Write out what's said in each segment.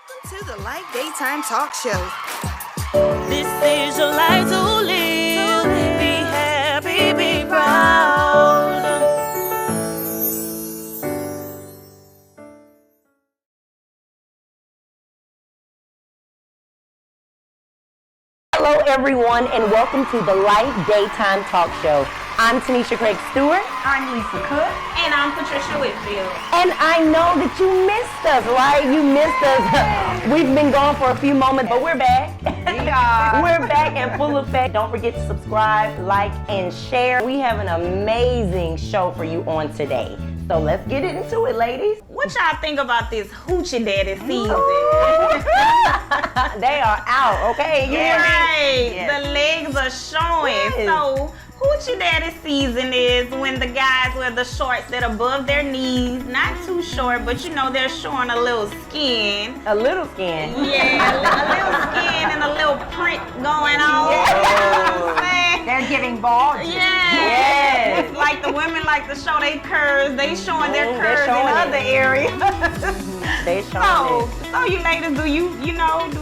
Welcome to the Life Daytime Talk Show. This is your life to live. Be happy, be proud. Hello, everyone, and welcome to the Life Daytime Talk Show. I'm Tanisha Craig Stewart. I'm Lisa Cook. And I'm Patricia Whitfield. And I know that you missed us, right? You missed us. We've been gone for a few moments, but we're back. We are. We're back in full effect. Don't forget to subscribe, like, and share. We have an amazing show for you on today. So let's get into it, ladies. What y'all think about this Hoochie Daddy season? They are out, okay? You hear me? Right. Yes. The legs are showing. Yes. So Hoochie Daddy season is when the guys wear the shorts that are above their knees, not too short, but you know they're showing a little skin. A little skin. Yeah, a little skin and a little print going on. You know what I'm saying? They're giving balls. Yes. It's like the women like to show their curves. They showing their They're curves showing in it. other areas. They showing it. So you ladies, do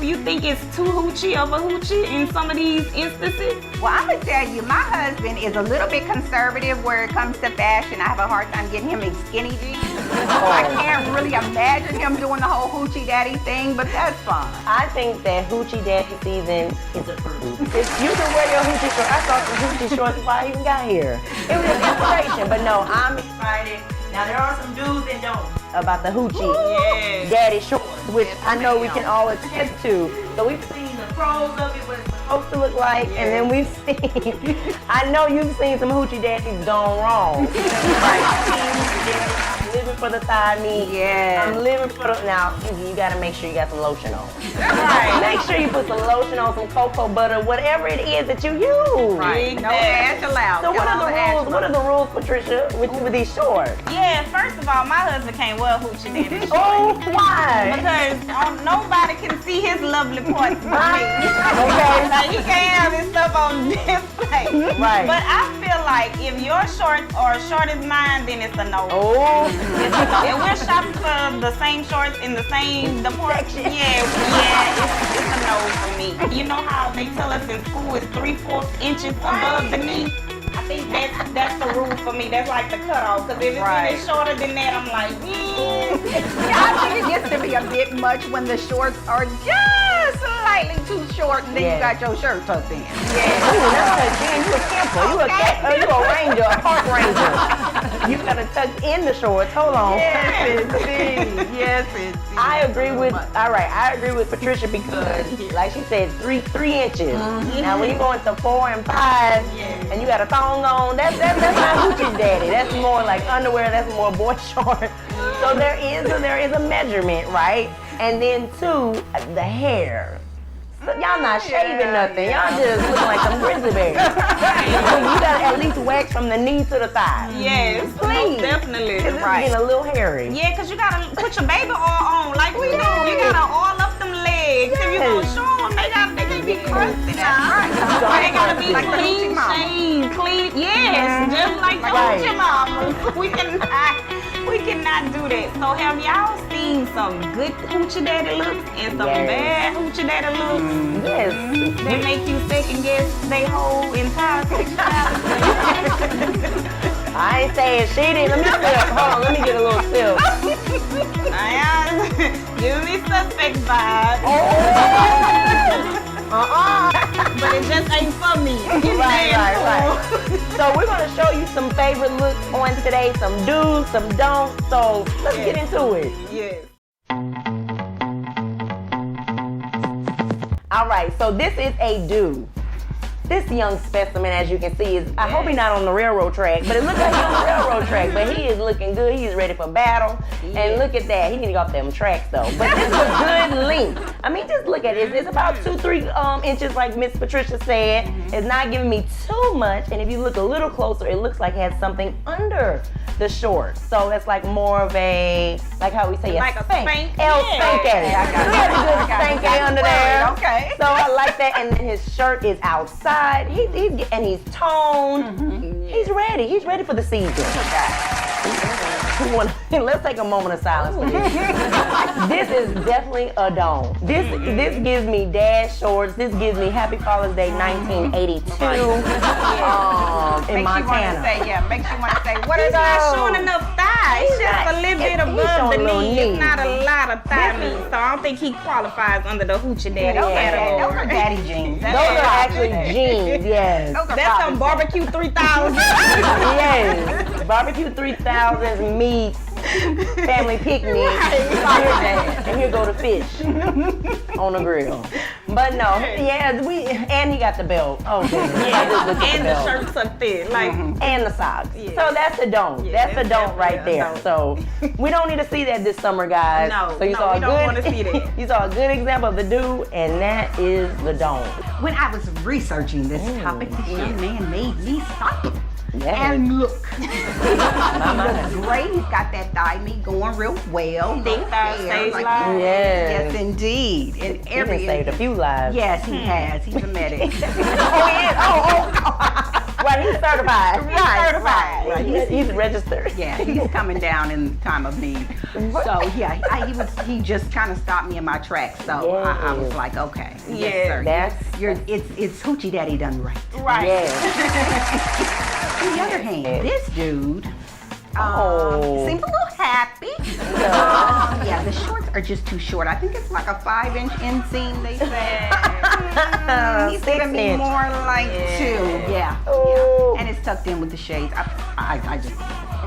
you think it's too hoochie of a hoochie in some of these instances? Well, I'm gonna tell you, my husband is a little bit conservative where it comes to fashion. I have a hard time getting him in skinny jeans. I can't really imagine him doing the whole Hoochie Daddy thing, but that's fine. I think that Hoochie Daddy season is approved. If you can wear your Hoochie shorts, I saw some Hoochie shorts before I even got here. It was an inspiration, but no, I'm excited. Now there are some do's and don'ts about the Hoochie Yes. Daddy shorts, which I know we can all attest to. So we've seen the pros of it, what it's supposed to look like, and then we've seen, I know you've seen some Hoochie Daddies gone wrong. I'm living for the thigh meat. Yes. I'm living for the, now you gotta make sure you got some lotion on. Right. Make sure you put some lotion on, some cocoa butter, whatever it is that you use. Right. No ash allowed. So what are the rules? What are the rules, Patricia, with these shorts? Yeah, first of all, my husband can't wear Hoochie Daddy shorts. Oh, why? Because nobody can see his lovely parts but me. Okay. Like, he can't have his stuff on display. Right. But I feel like if your shorts are short as mine, then it's a no. Oh. It's a no. And we're shopping for the same shorts in the same department. Yeah, it's a no for me. You know how they tell us in school it's 3/4 inches above the knee? I think that's the rule for me. That's like the cutoff. Because if it's any shorter than that, I'm like, Yeah, I think it gets to be a bit much when the shorts are just slightly too short and then you got your shirt tucked in. Yeah. Ooh, that's a you a camper. You a ranger, a park ranger. You gotta tuck in the shorts. Hold on. Yes, indeed. Yes, indeed. I agree with Patricia because, like she said, three inches. Now when you go into 4 and 5, and you got a thong on, that's not Hoochie Daddy. That's more like underwear. That's more boy short. So there is a measurement, right? And then 2, the hair. So y'all not shaving nothing. Y'all just looking like some grizzly bears. So you gotta at least wax from the knee to the thigh. yes, Please. definitely. Because it's getting a little hairy. Yeah, because you gotta put your baby oil on like we do. You gotta oil up them legs. If you gonna show them, they can't be crusty now. They gotta be Like the clean Hoochie Mama. shaved, clean. Yes, just like the Right. Hoochie Mama. We cannot do that. So have y'all seen some good Hoochie Daddy looks and some bad Hoochie Daddy looks Yes. that make you second guess they whole entire sexuality? I ain't saying she didn't. Let me sip. Hold on, let me get a little sip. Give me suspect vibes. But it just ain't for me. Right. So we're gonna show you some favorite looks on today, some do's, some don'ts. So let's get into it. Yes. All right, so this is a do. This young specimen, as you can see, is, I hope he's not on the railroad track, but it looks like he's on the railroad track, but he is looking good. He's ready for battle. And look at that. He need to go off them tracks, though. But this is a good length. I mean, just look at it. It's about 2-3 inches, like Miss Patricia said. It's not giving me too much. And if you look a little closer, it looks like it has something under the shorts. So it's like more of a, like how we say, Like a spank. El Spank at it. I got We have a good stanky under there. Okay. So I like that. And then his shirt is outside. He's toned. He's ready. He's ready for the season. Let's take a moment of silence for this. This is definitely a don't. This gives me dad shorts. This gives me Happy Father's Day 1982 in Montana. Makes you want to say, what are He's not those? showing enough thigh. It's just a little bit above the knee. It's not a lot of thigh meat, so I don't think he qualifies under the Hoochie Daddy category. Those are daddy jeans. Those are actually jeans, yes. That's some barbecue 3000. Yes. Barbecue 3000 meats, family picnic. And here go the fish on the grill. But no, and he got the belt. Oh, goodness. And the shirt tucked in, like, and the socks. Yeah. So that's a don't. That's a don't right there. So we don't need to see that this summer, guys. No, so you saw we don't want to see that. You saw a good example of the do, and that is the don't. When I was researching this topic, this young man made me stop. Yeah. And look, he looks great. He's got that thigh meat going real well. Thick thigh stays like, live. Yes, indeed. In He done saved a few lives. Yes, he has. He's a medic. Oh, he is? Oh. Right, he's certified. Right. He's registered. Yeah, he's coming down in time of need. So yeah, he just kind of stopped me in my tracks. So I was like, okay, yes, sir. It's Hoochie Daddy done right. Right. Yes. On the other hand, this dude seems a little happy. Yeah, the shorts are just too short. I think it's like a 5-inch inseam, they said. He's giving me more like 2. Yeah. And it's tucked in with the shades. I just.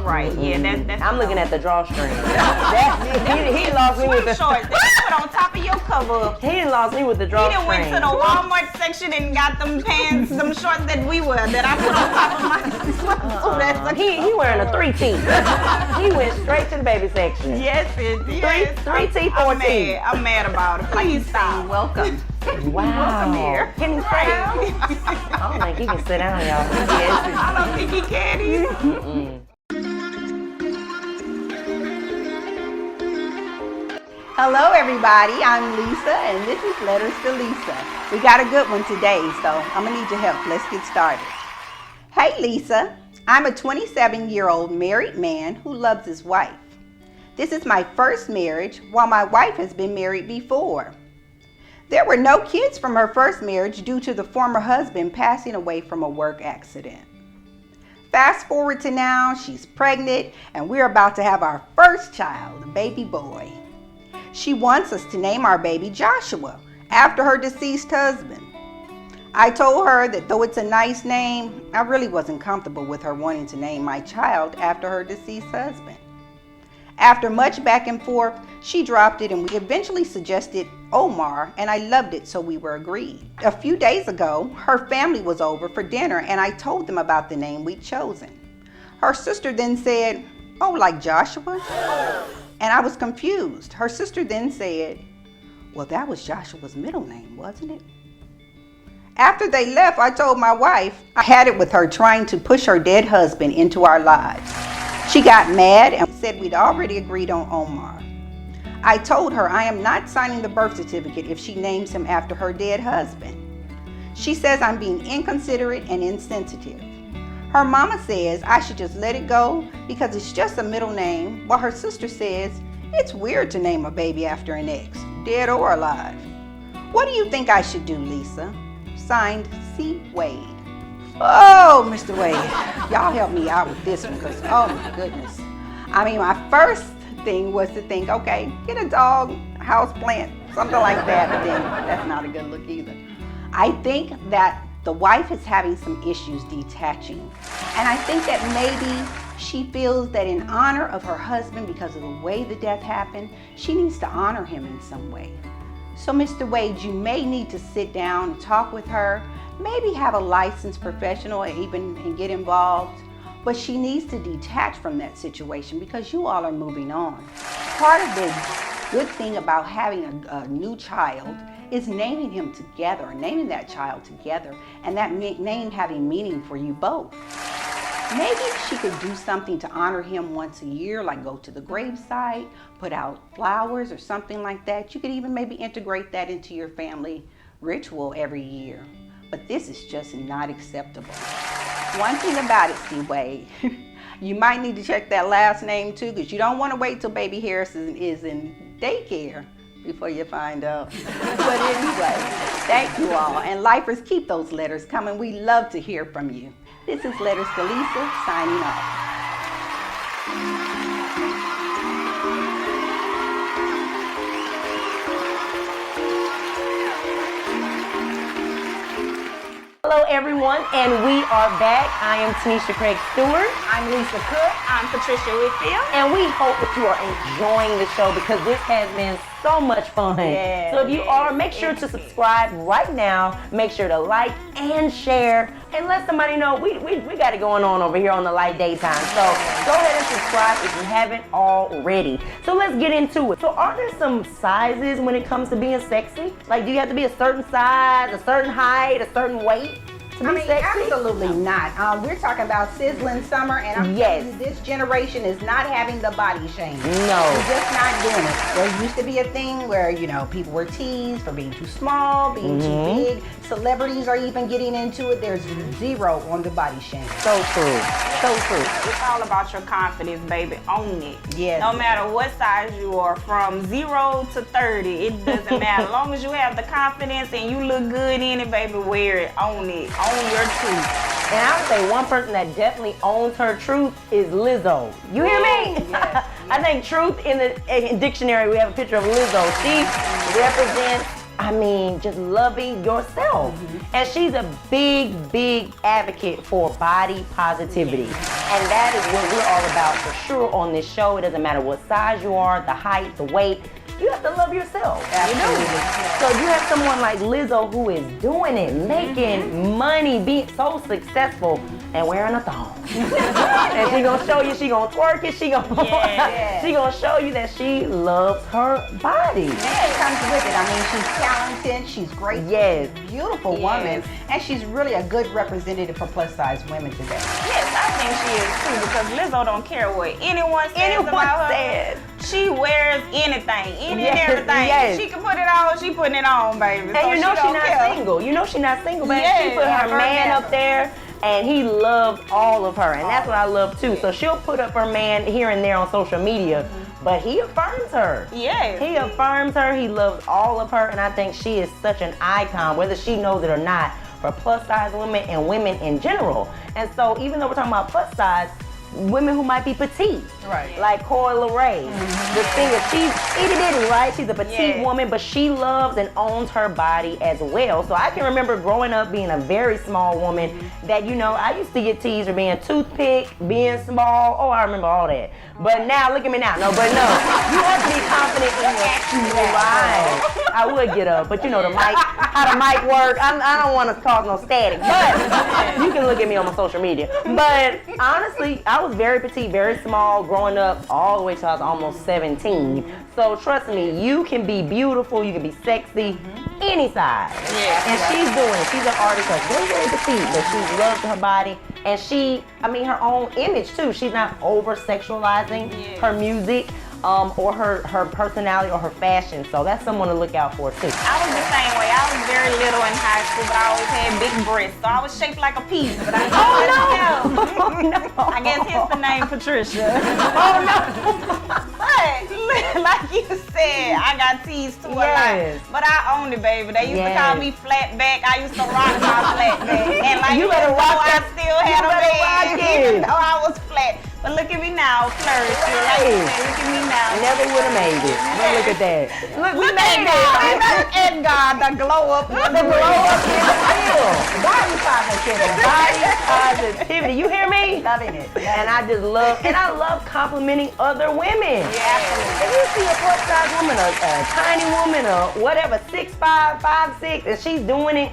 Right, that's I'm looking at the drawstring. He lost me with the shorts. They put on top of your cover. He done lost me with the drawstring. He done went to the Walmart section and got them pants, them shorts that we wear that I put on top of my sweatsuit. He wearing a 3T. He went straight to the baby section. Yes, yes. 3T, 4T. I'm mad about it. Please stop. Welcome. Wow. Welcome here. Can he stay? I don't think he can sit down, y'all. Yes. I don't think he can either. Hello everybody, I'm Lisa and this is Letters to Lisa. We got a good one today, so I'm gonna need your help. Let's get started. Hey Lisa, I'm a 27-year-old married man who loves his wife. This is my first marriage while my wife has been married before. There were no kids from her first marriage due to the former husband passing away from a work accident. Fast forward to now, she's pregnant and we're about to have our first child, a baby boy. She wants us to name our baby Joshua, after her deceased husband. I told her that though it's a nice name, I really wasn't comfortable with her wanting to name my child after her deceased husband. After much back and forth, she dropped it and we eventually suggested Omar, and I loved it, so we were agreed. A few days ago, her family was over for dinner and I told them about the name we'd chosen. Her sister then said, "Oh, like Joshua?" And I was confused. Her sister then said, "Well, that was Joshua's middle name, wasn't it?" After they left, I told my wife I had it with her trying to push her dead husband into our lives. She got mad and said we'd already agreed on Omar. I told her I am not signing the birth certificate if she names him after her dead husband. She says I'm being inconsiderate and insensitive. Her mama says I should just let it go because it's just a middle name, while her sister says it's weird to name a baby after an ex, dead or alive. What do you think I should do, Lisa? Signed, C. Wade. Oh, Mr. Wade, y'all help me out with this one because, oh my goodness. I mean, my first thing was to think, okay, get a dog, house plant, something like that, but then that's not a good look either. I think that the wife is having some issues detaching. And I think that maybe she feels that in honor of her husband, because of the way the death happened, she needs to honor him in some way. So Mr. Wade, you may need to sit down and talk with her, maybe have a licensed professional and get involved, but she needs to detach from that situation because you all are moving on. Part of the good thing about having a new child is naming him together, naming that child together, and that name having meaning for you both. Maybe she could do something to honor him once a year, like go to the gravesite, put out flowers or something like that. You could even maybe integrate that into your family ritual every year. But this is just not acceptable. One thing about it, C. Wade, You might need to check that last name too, because you don't want to wait till baby Harrison is in daycare before you find out. But anyway, thank you all. And lifers, keep those letters coming. We love to hear from you. This is Letters to Lisa signing off. Hello everyone, and we are back. I am Tanisha Craig Stewart. I'm Lisa Cook. I'm Patricia Whitfield. And we hope that you are enjoying the show because this has been so much fun. Yes, so if you are, make sure to subscribe right now. Make sure to like and share and let somebody know we got it going on over here on the Light Daytime. So go ahead and subscribe if you haven't already. So let's get into it. So are there some sizes when it comes to being sexy? Like, do you have to be a certain size, a certain height, a certain weight to be sexy? Absolutely not. We're talking about sizzling summer, and I'm telling you, this generation is not having the body shame. No. We're just not doing it. There used to be a thing where, you know, people were teased for being too small, being too big. Celebrities are even getting into it. There's zero on the body shame. So true. So true. It's all about your confidence, baby. Own it. Yes. No matter what size you are, from 0 to 30, it doesn't matter. As long as you have the confidence and you look good in it, baby, wear it. Own it. Own your truth. And I would say one person that definitely owns her truth is Lizzo. You hear me? Yes. I think truth in the dictionary, we have a picture of Lizzo. She represents, I mean, just loving yourself. And she's a big, big advocate for body positivity. And that is what we're all about for sure on this show. It doesn't matter what size you are, the height, the weight. You have to love yourself. Absolutely. You know? So you have someone like Lizzo who is doing it, making money, being so successful, and wearing a thong. And she gonna show you, she gonna twerk it, she gonna show you that she loves her body. Yeah, it comes with it. I mean, she's talented, she's great, Yes. beautiful woman, and she's really a good representative for plus size women today. Yes, I think she is too, because Lizzo don't care what anyone says about her. She wears anything, and everything. Yes. She can put it on, she putting it on, baby. And so you know she she's don't not care. single. You know she's not single, baby. Yeah, She put her her man man. up there, and he loves all of her, and that's what I love too. So she'll put up her man here and there on social media, but he affirms her. Yes. He affirms her. He loves all of her, and I think she is such an icon, whether she knows it or not, for plus size women and women in general. And so even though we're talking about plus size, women who might be petite, Right. like Coyle Ray, the singer, she's itty bitty, right? She's a petite woman, but she loves and owns her body as well. So I can remember growing up being a very small woman that, you know, I used to get teased for being a toothpick, being small. Oh, I remember all that. But now, look at me now. No, you have to be confident in your actual life. I would get up, but you know how the mic work. I don't want to cause no static, but you can look at me on my social media. But honestly, I was very petite, very small growing up all the way till I was almost 17. So trust me, you can be beautiful, you can be sexy, any size. And she's doing it. She's an artist that's very, very petite, but she loves her body. And her own image too. She's not over-sexualizing her music or her personality or her fashion. So that's someone to look out for too. I was the same way. I was very little in high school, but I always had big breasts. So I was shaped like a pea. But I I guess hence the name Patricia. But like you said, I got teased too a lot. But I owned it, baby. They used to call me flat back. I used to rock my flat back. And like You better rock I that. still had a bag, even though I was flat. But look at me now, flourishing. Like you said, look at me now. Never would have made it. But look at that. Look at God. Look at God, the glow up. The glow up in the field. Body positivity. Body positivity. You hear me? Loving it. And I love complimenting other women. If you see a plus size woman, a tiny woman, or whatever, 6'5", 5'6", and she's doing it,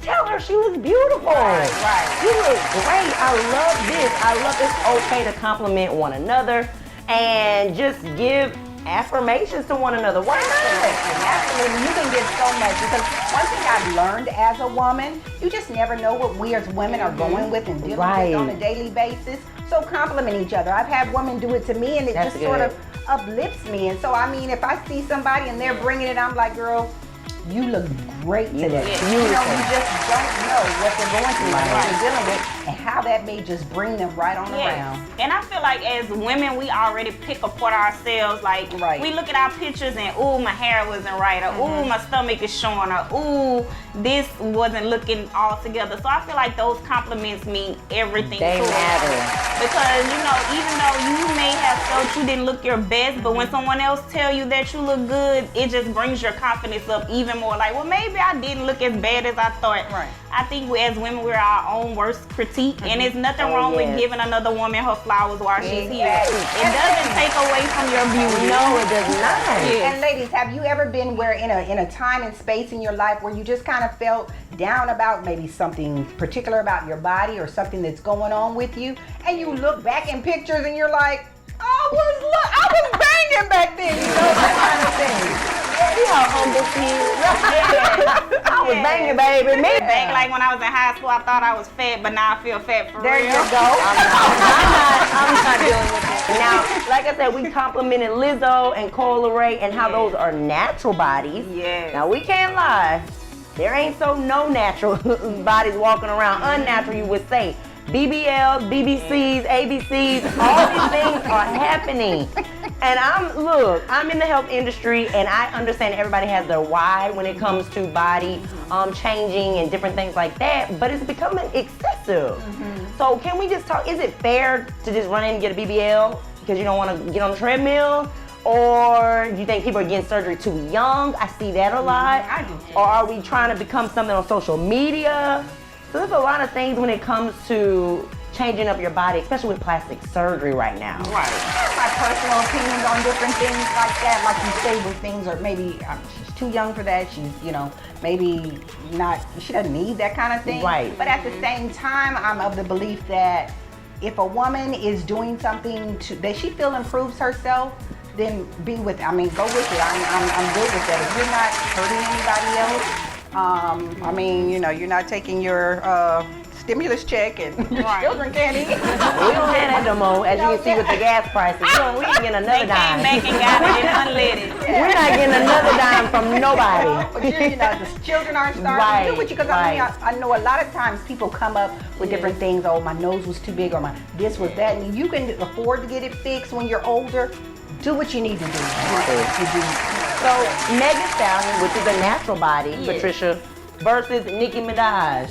tell her she looks beautiful. Right. You look great. I love this. I love it's okay to compliment one another and just give affirmations to one another. Why not? Absolutely. You can get so much, because one thing I've learned as a woman, you just never know what we as women are going with and dealing with on a daily basis. So compliment each other. I've had women do it to me, and it just sort of uplifts me. And so, I mean, if I see somebody and they're bringing it, I'm like, girl, you look great today. You know, you just don't know what they're going through, what they're dealing with. and how that may just bring them right on around. And I feel like as women, we already pick apart ourselves. Like, we look at our pictures and, ooh, my hair wasn't right, or ooh, my stomach is showing, or ooh, this wasn't looking all together. So I feel like those compliments mean everything They to matter. us. Because, you know, even though you may have felt you didn't look your best, but when someone else tell you that you look good, it just brings your confidence up even more. Like, well, maybe I didn't look as bad as I thought. Right. I think as women, we're our own worst critique, and there's nothing wrong with giving another woman her flowers while she's here. It doesn't take away from your beauty. No, it does not. And ladies, have you ever been where in a time and space in your life where you just kind of felt down about maybe something particular about your body or something that's going on with you, and you look back in pictures and you're like, I was banging back then, you know, that kind of thing. See how humble she is. I was banging, baby. Me. Back like when I was in high school, I thought I was fat, but now I feel fat for There real. you go. I'm not dealing with it. Now, like I said, we complimented Lizzo and Cola Ray and how those are natural bodies. Yes. Now, we can't lie. There ain't no natural bodies walking around. Unnatural, you would say. BBLs, BBCs, ABCs, all these things are happening. And I'm in the health industry, and I understand everybody has their why when it comes to body changing and different things like that, but it's becoming excessive. So can we just talk, is it fair to just run in and get a BBL because you don't want to get on the treadmill? Or do you think people are getting surgery too young? I see that a lot. I do too. Or are we trying to become something on social media? So there's a lot of things when it comes to changing up your body, especially with plastic surgery right now. Right. My personal opinions on different things like that, like you say, when things are maybe she's too young for that. She's, you know, maybe not. She doesn't need that kind of thing. Right. But at the same time, I'm of the belief that if a woman is doing something that she feel improves herself, then be with. I mean, go with it. I'm good with that. If you're not hurting anybody else. I mean, you know, you're not taking your stimulus check and your children can't eat. We don't have that no more, as you can see with the gas prices. We ain't getting another They dime. came back and got it and unleaded. We're not getting another dime from nobody. But you know, the children aren't starting to do what you, because I know a lot of times people come up with different things. Oh, my nose was too big, or my this was that, and you can afford to get it fixed when you're older. Do what you need to do. So Megan Stallion, which is a natural body, Patricia, versus Nicki Minaj.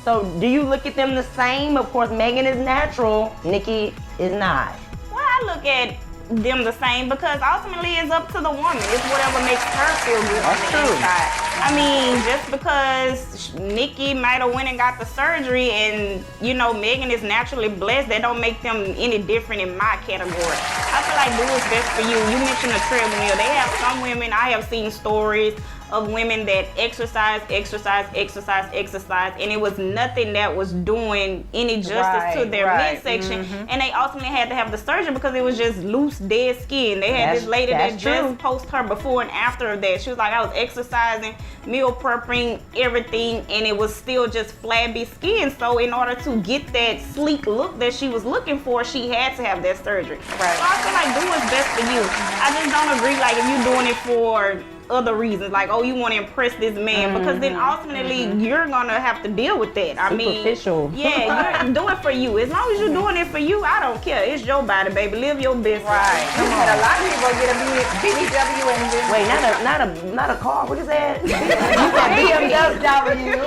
So do you look at them the same? Of course, Megan is natural, Nicki is not. Well, I look at them the same because ultimately it's up to the woman. It's whatever makes her feel good on the inside. I mean, just because Nicki might have went and got the surgery and, you know, Megan is naturally blessed, that don't make them any different in my category. I feel like do what's best for you. You mentioned the treadmill. They have some women, I have seen stories of women that exercise, and it was nothing that was doing any justice to their midsection. And they ultimately had to have the surgery because it was just loose, dead skin. They had this lady that just posted her before and after of that. She was like, I was exercising, meal prepping, everything, and it was still just flabby skin. So in order to get that sleek look that she was looking for, she had to have that surgery. So I feel like do what's best for you. I just don't agree like if you're doing it for other reasons, like, oh, you want to impress this man, because then ultimately you're gonna have to deal with that. I mean, superficial. Yeah, you do it for you. As long as you're doing it for you, I don't care. It's your body, baby. Live your best life. Come on. A lot of people get a BMW and then Wait, not a car. What is that? You said BMW.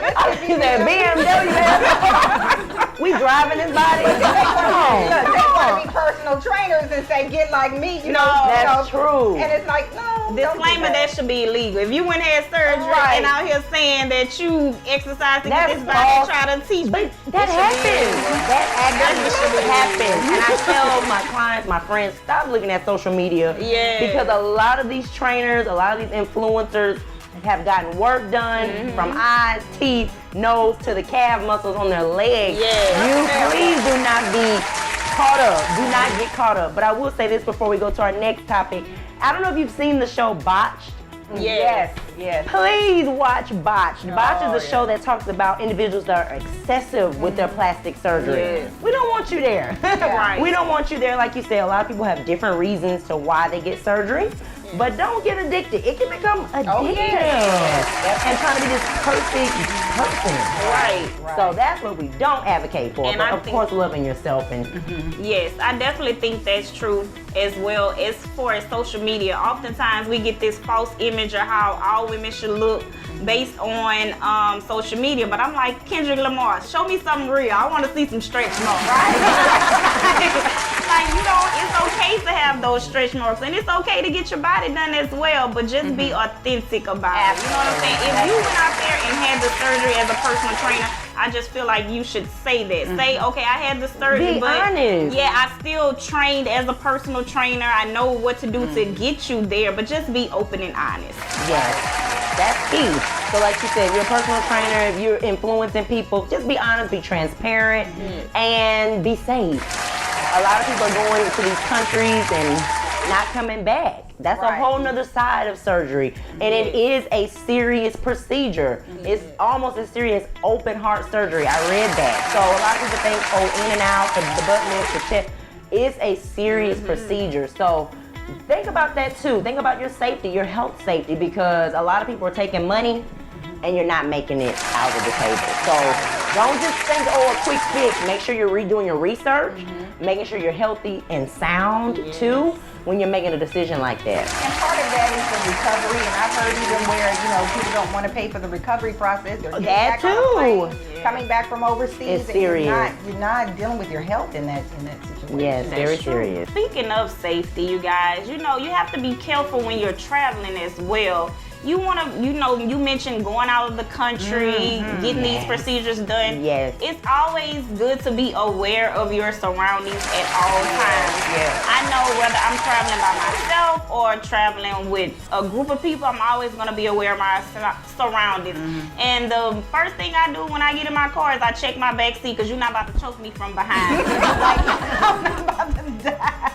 You said BMW. We driving this body. Come on. Look, they want to be personal trainers and say, get like me, you know. That's true. And it's like, no, Disclaimer, that should be illegal. If you went and had surgery and out here saying that you exercise to get this body and try to teach, but that happens. That actually happens. And I tell my clients, my friends, stop looking at social media. Yeah. Because a lot of these trainers, a lot of these influencers have gotten work done from eyes, teeth, nose to the calf muscles on their legs. Yeah. You please do not be caught up. Do not get caught up. But I will say this before we go to our next topic. I don't know if you've seen the show Botched. Yes. Please watch Botched. Botched is a show that talks about individuals that are excessive with their plastic surgery. Yes. We don't want you there. Right. We don't want you there. Like you said, a lot of people have different reasons to why they get surgery. But don't get addicted. It can become addictive. Oh, yeah. And trying to be this perfect person. Right. So that's what we don't advocate for. And but I of think- course, loving yourself and Yes, I definitely think that's true as well. As far as social media, oftentimes we get this false image of how all women should look based on social media. But I'm like, Kendrick Lamar, show me something real. I want to see some stretch marks. Like, you know, it's okay to have those stretch marks, and it's okay to get your body done as well, but just be authentic about it. You know what I'm saying? If you went out there and had the surgery as a personal trainer, I just feel like you should say that. Say, okay, I had the surgery, Be but honest. yeah, I still trained as a personal trainer. I know what to do to get you there, but just be open and honest. yes, that's key. So like you said, if you're a personal trainer, if you're influencing people, just be honest, be transparent, and be safe. A lot of people are going to these countries and not coming back. That's a whole nother side of surgery. And it is a serious procedure. It's almost as serious as open heart surgery. I read that. So a lot of people think, oh, in and out, the butt lift, the chest. It's a serious procedure. So think about that too. Think about your safety, your health safety, because a lot of people are taking money and you're not making it out of the table. So don't just think, oh, a quick fix. Make sure you're redoing your research, making sure you're healthy and sound too when you're making a decision like that. And part of that is the recovery, and I've heard even where, you know, people don't want to pay for the recovery process. They're getting That back on a too. plane, coming back from overseas. It's and serious. You're not dealing with your health in that situation. Yes, very serious. Speaking of safety, you guys, you know, you have to be careful when you're traveling as well. You want to, you know, you mentioned going out of the country, getting these procedures done. Yes. It's always good to be aware of your surroundings at all times. Yes. I know whether I'm traveling by myself or traveling with a group of people, I'm always going to be aware of my surroundings. And the first thing I do when I get in my car is I check my back seat, because you're not about to choke me from behind. Like, I'm not about to die.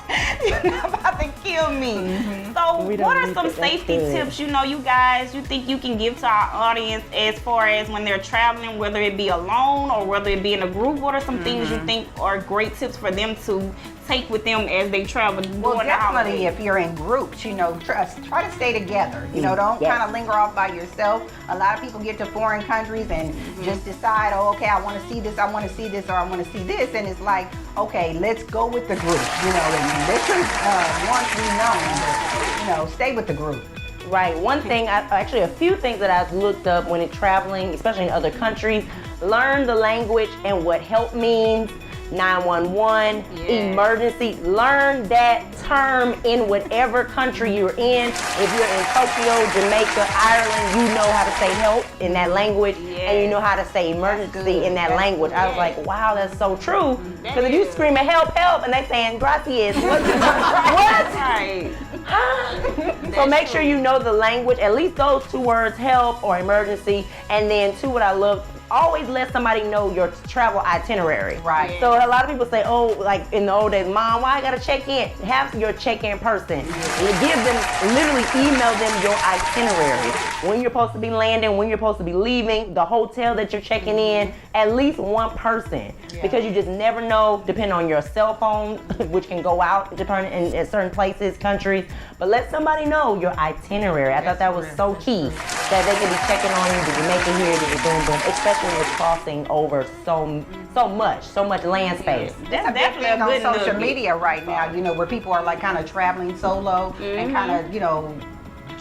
You're not about to kill me. So We don't what are need some that. That's safety good. tips, you know, you guys, you think you can give to our audience as far as when they're traveling, whether it be alone or whether it be in a group? What are some things you think are great tips for them to take with them as they travel during Well, the definitely holidays? if you're in groups, you know, try to stay together. You know, don't Yes. kind of linger off by yourself. A lot of people get to foreign countries and just decide, oh, okay, I want to see this, I want to see this, or I want to see this. And it's like, okay, let's go with the group, you know, and let your wants be known, but, you know, stay with the group. Right. One thing, actually a few things that I've looked up when it's traveling, especially in other countries, learn the language and what help means. 911, emergency. Learn that term in whatever country you're in. If you're in Tokyo, Jamaica, Ireland, you know how to say help in that language, and you know how to say emergency in that language. I was like, wow, that's so true. Because if you screaming help, help, and they saying gracias, what? Right. So make sure you know the language, at least those two words, help or emergency. And then two, what I love, always let somebody know your travel itinerary. Right. So a lot of people say, oh, like in the old days, Mom, why I gotta check in? Have your check-in person. Give them, literally email them your itinerary. When you're supposed to be landing, when you're supposed to be leaving, the hotel that you're checking in, at least one person. Because you just never know, depending on your cell phone, which can go out depending in certain places, countries. But let somebody know your itinerary. I thought that was so key, that they can be checking on you. Did you make it here? Did you boom, boom? Especially when you're crossing over so much land space. That's It's a big definitely a thing on good social nugget. media right now, you know, where people are like kind of traveling solo and kind of, you know,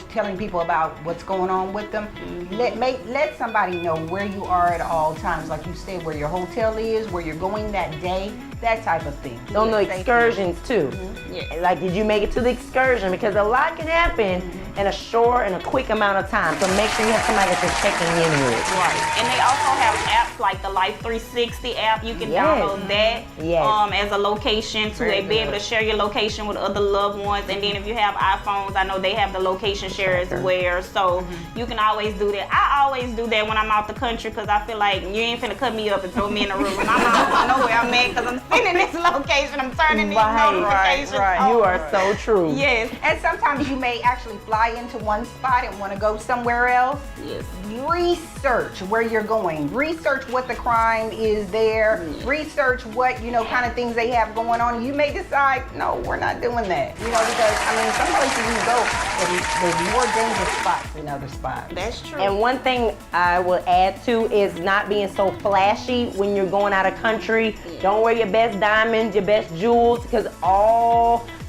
telling people about what's going on with them. Let somebody know where you are at all times, like you said, where your hotel is, where you're going that day, that type of thing. On the Safety. excursions too. Yeah. Like, did you make it to the excursion? Because a lot can happen in a short and a quick amount of time. So make sure you have somebody that you're checking in with. Right. And they also have apps like the Life 360 app. You can Yes. download that Yes. as a location to be able to share your location with other loved ones. And then if you have iPhones, I know they have the location share as well. So you can always do that. I always do that when I'm out the country, because I feel like you ain't finna cut me up and throw me in a room. And I'm out, I know where I'm at because I'm sending this location. I'm turning these notifications on. You are so true. Yes. And sometimes you may actually fly into one spot and want to go somewhere else. Yes. Research where you're going. Research what the crime is there. Research what, kind of things they have going on. You may decide, no, we're not doing that. Because, some places you go, there's more dangerous spots than other spots. That's true. And one thing I will add to is not being so flashy when you're going out of country. Don't wear your best diamonds, your best jewels, because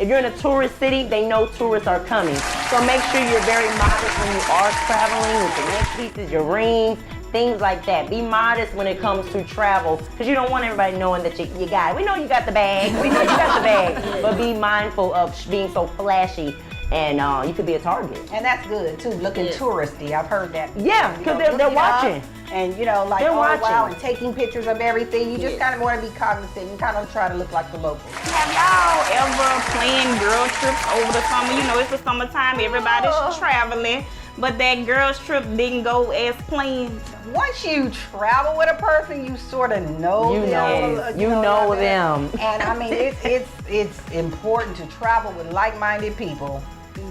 if you're in a tourist city, they know tourists are coming. So make sure you're very modest when you are traveling with your neck pieces, your rings, things like that. Be modest when it comes to travel, because you don't want everybody knowing that you got it. We know you got the bag. We know you got the bag. But be mindful of being so flashy, and you could be a target. And that's good too, looking touristy. I've heard that. Yeah, because they're watching. And they're wow, watching. and taking pictures of everything. You just kind of want to be cognizant and kind of try to look like the locals. Have y'all ever planned girl trips over the summer? It's the summertime, everybody's traveling, but that girl's trip didn't go as planned. Once you travel with a person, you sort of know them. You know them. And it's important to travel with like-minded people.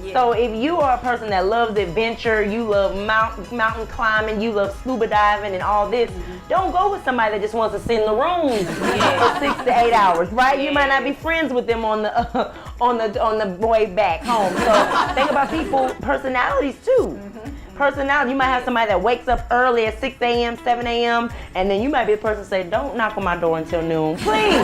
Yeah. So if you are a person that loves adventure, you love mountain climbing, you love scuba diving and all this, don't go with somebody that just wants to sit in the room for 6 to 8 hours, right? You might not be friends with them on the way back home. So think about people's personalities too. Personality, you might have somebody that wakes up early at 6 a.m., 7 a.m., and then you might be a person say, don't knock on my door until noon. Please,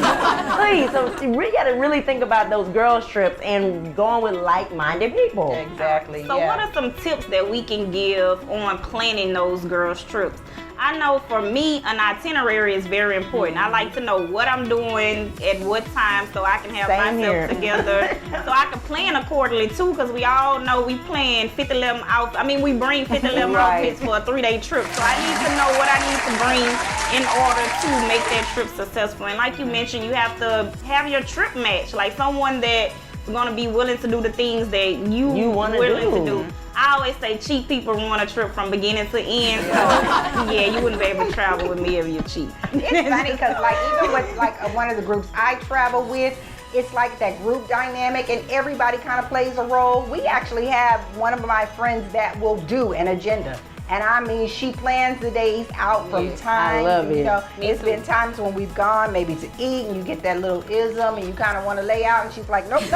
please. So you gotta really think about those girls' trips and going with like-minded people. Exactly. So what are some tips that we can give on planning those girls' trips? I know for me, an itinerary is very important. I like to know what I'm doing at what time so I can have myself together. So I can plan accordingly too, because we all know we plan 50 11 outfits. We bring 50 11 outfits for a 3-day trip. So I need to know what I need to bring in order to make that trip successful. And like you mentioned, you have to have your trip match, like someone that's gonna be willing to do the things that you willing to do. I always say cheap people run a trip from beginning to end. So you wouldn't be able to travel with me if you're cheap. It's funny because even with one of the groups I travel with, it's like that group dynamic and everybody kind of plays a role. We actually have one of my friends that will do an agenda. And she plans the days out from time. I love it. It's been times when we've gone maybe to eat and you get that little ism and you kind of want to lay out and she's like, nope. we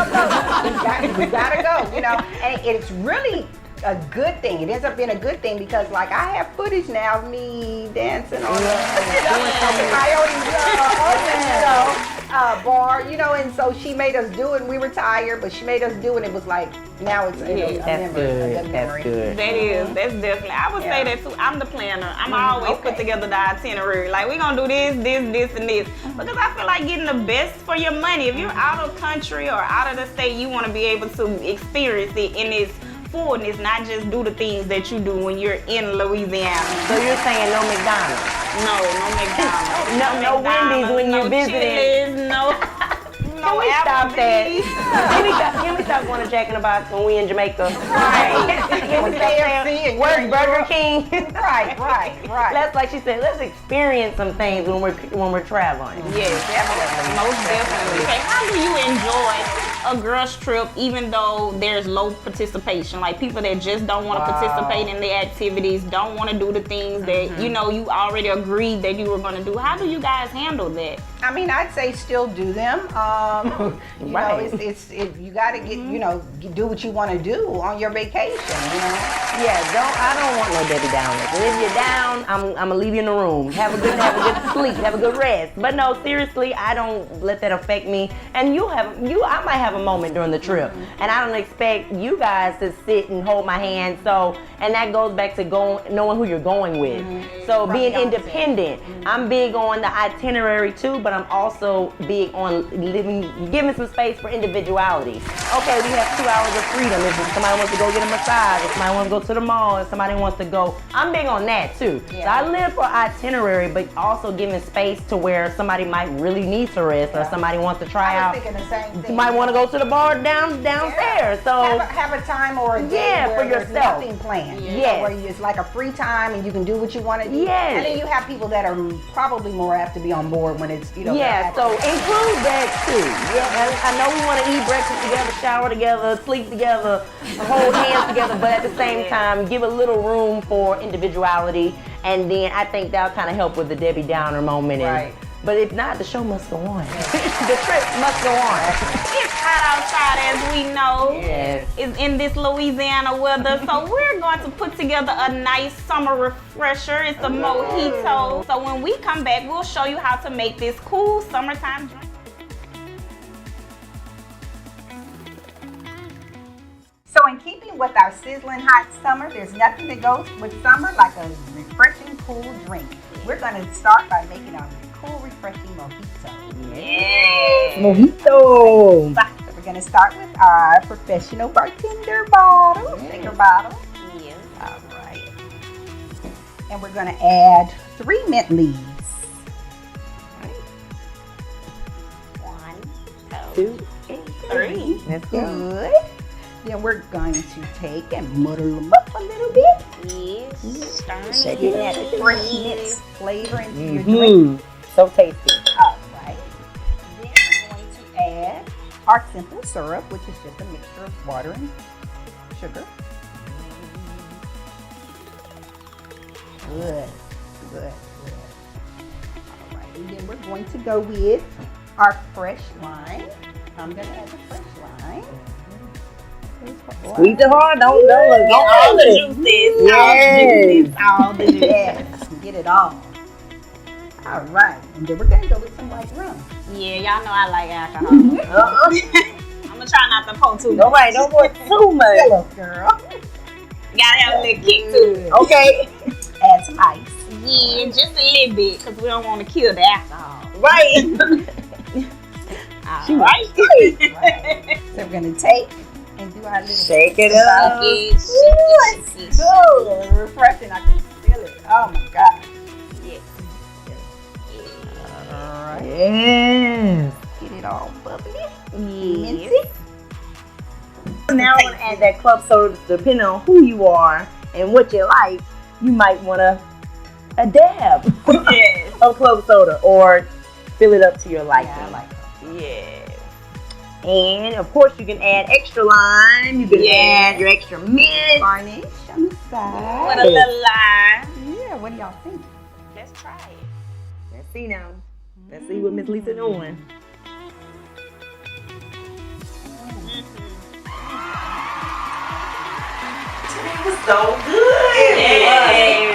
gotta go, And it's really a good thing. It ends up being a good thing because I have footage now of me dancing on the bar, and so she made us do it and we were tired, but she made us do it and it was like, now it's a memory. That's good. That's definitely. I would say that too. I'm the planner. I'm always put together the itinerary. Like, we're gonna do this, and this. Because I feel like getting the best for your money. If you're out of country or out of the state, you want to be able to experience it in its fullness, not just do the things that you do when you're in Louisiana. So you're saying no McDonald's? No McDonald's. no Wendy's when you're visiting. Chili's, no. Can we stop that? Can we stop going to Jack in the Box when we in Jamaica? Right. Can we stop saying, where's Burger King? Right. Let's, like she said, let's experience some things when we're traveling. Yes, definitely. Most definitely. Okay, how do you enjoy a girls trip even though there's low participation? Like people that just don't want to participate in the activities, don't want to do the things that you already agreed that you were going to do. How do you guys handle that? I'd say still do them. You got to get do what you want to do on your vacation. Yeah, I don't want no Debbie Downers. And if you're down, I'm gonna leave you in the room. Have a good sleep, have a good rest. But no, seriously, I don't let that affect me. And I might have a moment during the trip, and I don't expect you guys to sit and hold my hand. So, and that goes back to knowing who you're going with. So being independent. I'm big on the itinerary too, but I'm also big on giving some space for individuality. Okay, we have 2 hours of freedom. If somebody wants to go get a massage, if somebody wants to go to the mall, if somebody wants to go, I'm big on that too. Yeah. So I live for itinerary, but also giving space to where somebody might really need to rest, or somebody wants to try out. I was thinking the same thing. You might want to go to the bar downstairs. So have a time or a day where for there's yourself. Nothing planned. Yes. Where it's like a free time and you can do what you want to do. Yes. And then you have people that are probably more apt to be on board when it's Yeah, so include that too. Yeah, I know we want to eat breakfast together, shower together, sleep together, hold hands together, but at the same time, give a little room for individuality. And then I think that'll kind of help with the Debbie Downer moment. Right. But if not, the show must go on. The trip must go on. It's hot outside, as we know. Yes. It's in this Louisiana weather, so we're going to put together a nice summer refresher. It's a mojito. So when we come back, we'll show you how to make this cool summertime drink. So in keeping with our sizzling hot summer, there's nothing that goes with summer like a refreshing cool drink. We're going to start by making our cool, refreshing mojito. Yeah. Mojito. So we're going to start with our professional bartender bottle, shaker bottle. Yes. All right. And we're going to add 3 mint leaves. 1, 2, 3. That's good. Good. Then we're going to take and muddle them up a little bit. Yes. So get that fresh mint flavor into your drink. So tasty. All right. Then we're going to add our simple syrup, which is just a mixture of water and sugar. Good. All right. And then we're going to go with our fresh lime. I'm going to add the fresh lime. Squeeze it hard, don't All the juices. All the juices. Yes, get it all. All right, and then we're gonna go with some white rum. Yeah, y'all know I like alcohol. I'm gonna try not to pour too much. All right, don't pour too much. Hello, girl. Gotta have a little kick to it. Okay. Add some ice. Yeah, just a little bit, because we don't want to kill the alcohol. Right. All right. Right. So we're gonna take and do our little Shake it up. It's cool and refreshing. I can feel it. Oh my God. All right. Yes. Get it all bubbly. Yes. Now I want to add that club soda. Depending on who you are and what you like, you might want a dab Yes. of club soda or fill it up to your liking. Yeah, I like it. Yes. And of course, you can add extra lime. You can add your extra mint. Garnish on the side. With a little lime. Yeah, what do y'all think? Let's try it. Let's see now. Let's see what Miss Lisa doing. It was so good. It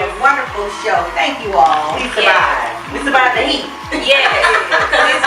was a wonderful show. Thank you all. We survived. We survived the heat. Yeah. Because it's